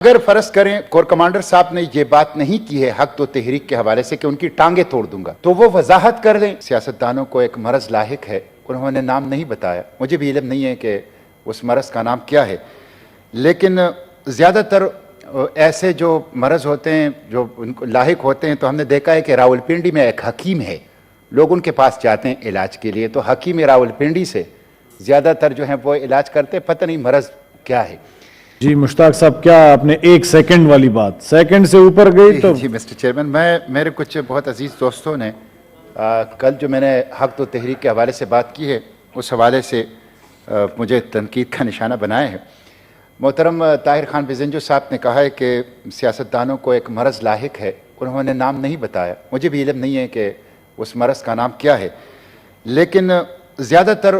اگر فرض کریں کور کمانڈر صاحب نے یہ بات نہیں کی ہے حق تو تحریک کے حوالے سے کہ ان کی ٹانگیں توڑ دوں گا تو وہ وضاحت کر دیں۔ سیاستدانوں کو ایک مرض لاحق ہے، انہوں نے نام نہیں بتایا، مجھے بھی علم نہیں ہے کہ اس مرض کا نام کیا ہے، لیکن زیادہ تر ایسے جو مرض ہوتے ہیں جو ان کو لاحق ہوتے ہیں تو ہم نے دیکھا ہے کہ راولپنڈی میں ایک حکیم ہے، لوگ ان کے پاس جاتے ہیں علاج کے لیے، تو حکیم راولپنڈی سے زیادہ تر جو ہیں وہ علاج کرتے، پتہ نہیں مرض کیا ہے۔ جی مشتاق صاحب، کیا آپ نے 1 سیکنڈ والی بات سیکنڈ سے اوپر گئی تو؟ جی مسٹر چیئرمین، میرے کچھ بہت عزیز دوستوں نے کل جو میں نے حق تو تحریک کے حوالے سے بات کی ہے اس حوالے سے مجھے تنقید کا نشانہ بنایا ہے۔ محترم طاہر خان بزنجو صاحب نے کہا ہے کہ سیاستدانوں کو ایک مرض لاحق ہے، انہوں نے نام نہیں بتایا، مجھے بھی علم نہیں ہے کہ اس مرض کا نام کیا ہے، لیکن زیادہ تر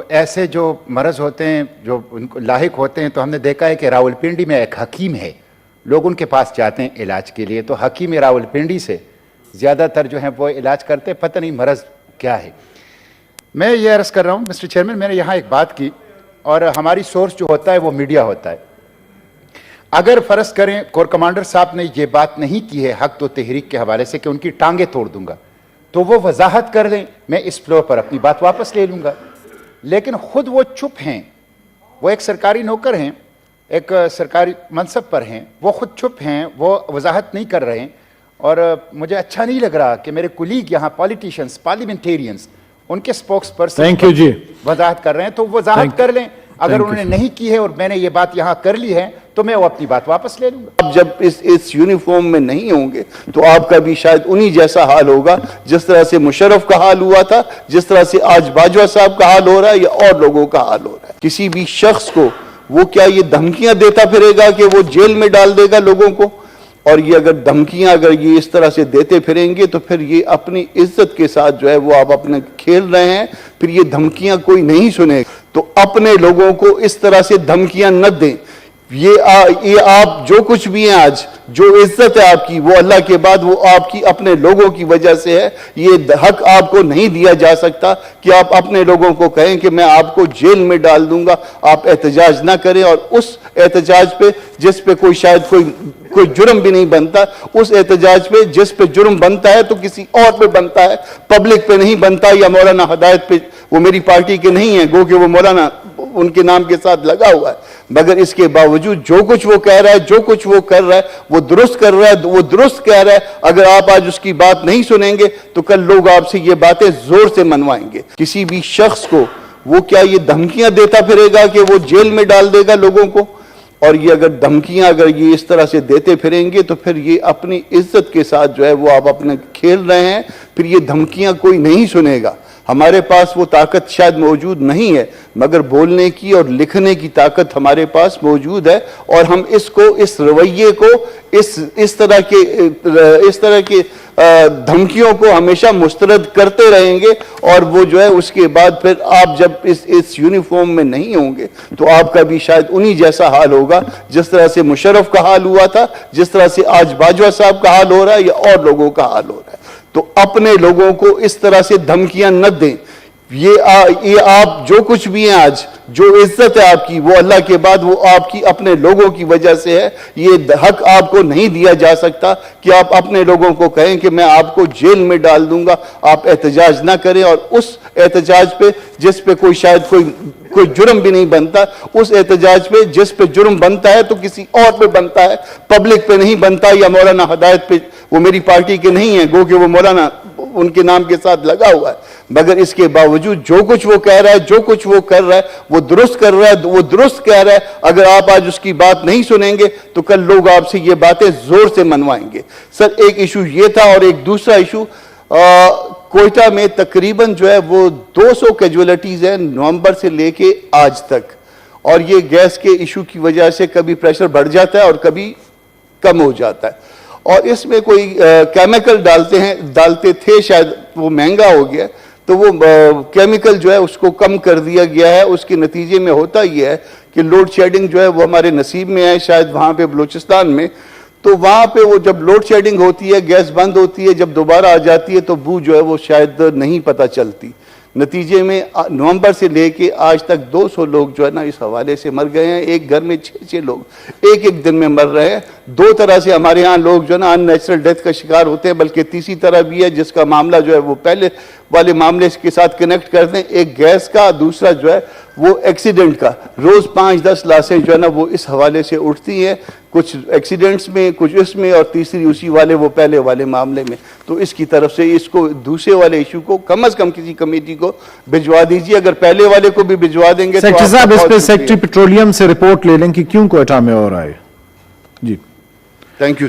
ایسے جو مرض ہوتے ہیں جو ان کو لاحق ہوتے ہیں تو ہم نے دیکھا ہے کہ راولپنڈی میں ایک حکیم ہے، لوگ ان کے پاس جاتے ہیں علاج کے لیے، تو حکیم راولپنڈی سے زیادہ تر جو ہیں وہ علاج کرتے، پتہ نہیں مرض کیا ہے۔ میں یہ عرض کر رہا ہوں مسٹر چیئرمین، میں نے یہاں ایک بات کی اور ہماری سورس جو ہوتا ہے وہ میڈیا ہوتا ہے۔ اگر فرض کریں کور کمانڈر صاحب نے یہ بات نہیں کی ہے حق تو تحریک کے حوالے سے کہ ان کی ٹانگیں توڑ دوں گا تو وہ وضاحت کر دیں، میں اس فلور پر اپنی بات واپس لے لوں گا، لیکن خود وہ چپ ہیں، وہ ایک سرکاری نوکر ہیں، ایک سرکاری منصب پر ہیں، وہ خود چپ ہیں، وہ وضاحت نہیں کر رہے ہیں، اور مجھے اچھا نہیں لگ رہا کہ میرے کولیگ یہاں پالیٹیشنز، پارلیمنٹیرینز ان کے سپوکس پرسن وضاحت کر رہے ہیں، تو وضاحت کر لیں۔ اگر انہوں نے نہیں کی ہے اور میں نے یہ بات یہاں کر لی ہے تو میں وہ اپنی بات واپس لے لوں گا۔ آپ جب اس یونیفارم میں نہیں ہوں گے تو آپ کا بھی شاید انہی جیسا حال ہوگا جس طرح سے مشرف کا حال ہوا تھا، جس طرح سے آج باجوہ صاحب کا حال ہو رہا ہے یا اور لوگوں کا حال ہو رہا ہے۔ کسی بھی شخص کو وہ کیا یہ دھمکیاں دیتا پھرے گا کہ وہ جیل میں ڈال دے گا لوگوں کو، اور یہ اگر دھمکیاں اگر یہ اس طرح سے دیتے پھریں گے تو پھر یہ اپنی عزت کے ساتھ جو ہے وہ آپ اپنے کھیل رہے ہیں، پھر یہ دھمکیاں کوئی نہیں سنے گا۔ تو اپنے لوگوں کو اس طرح سے دھمکیاں نہ دیں۔ یہ آپ جو کچھ بھی ہیں آج، جو عزت ہے آپ کی وہ اللہ کے بعد وہ آپ کی اپنے لوگوں کی وجہ سے ہے۔ یہ حق آپ کو نہیں دیا جا سکتا کہ آپ اپنے لوگوں کو کہیں کہ میں آپ کو جیل میں ڈال دوں گا، آپ احتجاج نہ کریں، اور اس احتجاج پہ جس پہ شاید کوئی جرم بھی نہیں بنتا، اس احتجاج پہ جس پہ جرم بنتا ہے تو کسی اور پہ بنتا ہے، پبلک پہ نہیں بنتا، یا مولانا ہدایت پہ، وہ میری پارٹی کے نہیں ہیں، گو کہ وہ مولانا ان کے نام کے ساتھ لگا ہوا ہے، مگر اس کے باوجود جو کچھ وہ کہہ رہا ہے، جو کچھ وہ کر رہا ہے وہ درست کر رہا ہے، وہ درست کہہ رہا ہے۔ اگر آپ آج اس کی بات نہیں سنیں گے تو کل لوگ آپ سے یہ باتیں زور سے منوائیں گے۔ کسی بھی شخص کو وہ کیا یہ دھمکیاں دیتا پھرے گا کہ وہ جیل میں ڈال دے گا لوگوں کو، اور یہ اگر دھمکیاں اگر یہ اس طرح سے دیتے پھریں گے تو پھر یہ اپنی عزت کے ساتھ جو ہے وہ آپ اپنے کھیل رہے ہیں، پھر یہ دھمکیاں کوئی نہیں سنے گا۔ ہمارے پاس وہ طاقت شاید موجود نہیں ہے، مگر بولنے کی اور لکھنے کی طاقت ہمارے پاس موجود ہے، اور ہم اس رویے کو اس طرح کے دھمکیوں کو ہمیشہ مسترد کرتے رہیں گے، اور وہ جو ہے اس کے بعد پھر آپ جب اس یونیفارم میں نہیں ہوں گے تو آپ کا بھی شاید انہی جیسا حال ہوگا جس طرح سے مشرف کا حال ہوا تھا، جس طرح سے آج باجوہ صاحب کا حال ہو رہا ہے یا اور لوگوں کا حال ہو رہا ہے۔ تو اپنے لوگوں کو اس طرح سے دھمکیاں نہ دیں۔ یہ آپ جو کچھ بھی ہیں آج، جو عزت ہے آپ کی وہ اللہ کے بعد وہ آپ کی اپنے لوگوں کی وجہ سے ہے۔ یہ حق آپ کو نہیں دیا جا سکتا کہ آپ اپنے لوگوں کو کہیں کہ میں آپ کو جیل میں ڈال دوں گا، آپ احتجاج نہ کریں، اور اس احتجاج پہ جس پہ شاید کوئی جرم بھی نہیں بنتا، اس احتجاج پہ جس پہ جرم بنتا ہے تو کسی اور پہ بنتا ہے، پبلک پہ نہیں بنتا، یا مولانا ہدایت پہ، وہ میری پارٹی کے نہیں ہیں، گو کہ وہ مولانا ان کے نام کے ساتھ لگا ہوا ہے، مگر اس کے باوجود جو کچھ وہ کہہ رہا ہے، جو کچھ وہ کر رہا ہے وہ درست کر رہا ہے، وہ درست کہہ رہا ہے۔ اگر آپ آج اس کی بات نہیں سنیں گے تو کل لوگ آپ سے یہ باتیں زور سے منوائیں گے۔ سر ایک ایشو یہ تھا، اور ایک دوسرا ایشو کوئٹہ میں تقریباً جو ہے وہ 200 کیجولیٹیز ہیں نومبر سے لے کے آج تک، اور یہ گیس کے ایشو کی وجہ سے کبھی پریشر بڑھ جاتا ہے اور کبھی کم ہو جاتا ہے، اور اس میں کوئی کیمیکل ڈالتے تھے، شاید وہ مہنگا ہو گیا تو وہ کیمیکل جو ہے اس کو کم کر دیا گیا ہے۔ اس کے نتیجے میں ہوتا یہ ہے کہ لوڈ شیڈنگ جو ہے وہ ہمارے نصیب میں ہے، شاید وہاں پہ بلوچستان میں، تو وہاں پہ وہ جب لوڈ شیڈنگ ہوتی ہے، گیس بند ہوتی ہے، جب دوبارہ آ جاتی ہے تو بو جو ہے وہ شاید نہیں پتہ چلتی۔ نتیجے میں نومبر سے لے کے آج تک 200 لوگ جو ہے نا اس حوالے سے مر گئے ہیں. ایک گھر میں 6 لوگ ایک دن میں مر رہے ہیں. 2 طرح سے ہمارے ہاں لوگ جو ہے نا ان نیچرل ڈیتھ کا شکار ہوتے ہیں, بلکہ تیسری طرح بھی ہے جس کا معاملہ جو ہے وہ پہلے والے معاملے کے ساتھ کنیکٹ کرتے ہیں. ایک گیس کا, دوسرا جو ہے وہ ایکسیڈنٹ کا. روز 5-10 لاشیں جو ہے نا وہ اس حوالے سے اٹھتی ہیں, کچھ ایکسیڈنٹس میں, کچھ اس میں, اور تیسری اسی والے وہ پہلے والے معاملے میں. تو اس کی طرف سے اس کو دوسرے والے ایشو کو کم از کم کسی کمیٹی کو بھجوا دیجیے. اگر پہلے والے کو بھی بھجوا دیں گے تو سیکٹری صاحب اس پہ بہت سیکٹری پیٹرولیم سے رپورٹ لے لیں کہ کیوں کوئٹہ میں ہو رہا ہے. جی تھینک یو.